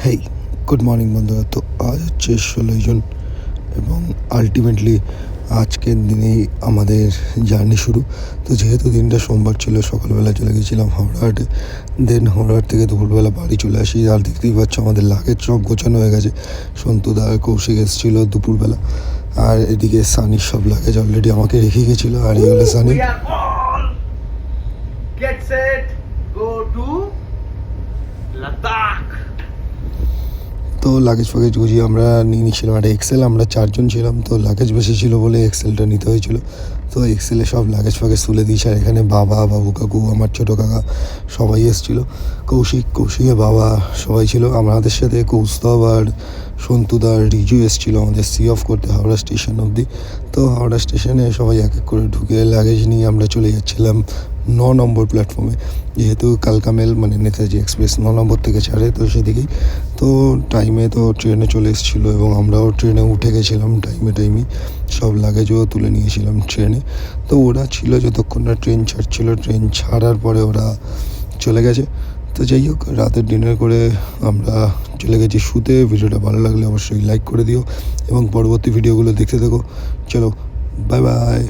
হেই, good morning বন্ধুরা। তো আজ হচ্ছে 16ই জুন এবং আলটিমেটলি আজকের দিনেই আমাদের জার্নি শুরু। তো যেহেতু দিনটা সোমবার ছিল, সকালবেলা চলে গেছিলাম হাওড়াহাটে। দেন হাওড়াহাট থেকে দুপুরবেলা বাড়ি চলে আসি। আর দেখতেই পাচ্ছ আমাদের লাগেজ সব গোছানো হয়ে গেছে। সন্তুদা আর কৌশিক এসেছিল দুপুরবেলা, আর এদিকে সানির সব লাগেজ অলরেডি আমাকে রেখে গেছিলো। আর এই হলো Sunny. Get set, go to Ladakh. তো লাগেজ ফাগেজ গুছিয়ে আমরা নিয়ে নিচ্ছিলাম একটা এক্সেল। আমরা 4 জন ছিলাম, তো লাগেজ বেশি ছিল বলে এক্সেলটা নিতে হয়েছিল। তো এক্সেলে সব লাগেজ ফাগেজ তুলে দিয়েছি। আর এখানে বাবা, বাবু কাকু, আমার ছোটো কাকা সবাই এসেছিলো। কৌশিকের বাবা সবাই ছিল আমাদের সাথে। কৌস্তব আর সন্তুদা আর রিজু এসেছিলো আমাদের সি অফ করতে হাওড়া স্টেশন অবধি। তো হাওড়া স্টেশনে সবাই এক এক করে ঢুকে লাগেজ নিয়ে আমরা চলে যাচ্ছিলাম 9 নম্বর প্ল্যাটফর্মে। যেহেতু কালকা মেল মানে নেতাজি এক্সপ্রেস 9 নম্বর থেকে ছাড়ে, তো সেদিকেই তো টাইমে তো ট্রেনে চলে এসেছিলো এবং আমরাও ট্রেনে উঠে গেছিলাম টাইমে। সব লাগেজও তুলে নিয়েছিলাম ট্রেনে। তো ওরা ছিল যতক্ষণ না ট্রেন ছাড়ছিল। ট্রেন ছাড়ার পরে ওরা চলে গেছে। তো যাই হোক, রাতের ডিনার করে আমরা চলে গেছি শুতে। ভিডিওটা ভালো লাগলে অবশ্যই লাইক করে দিও এবং পরবর্তী ভিডিওগুলো দেখতে থাকো। চলো, বাই বাই।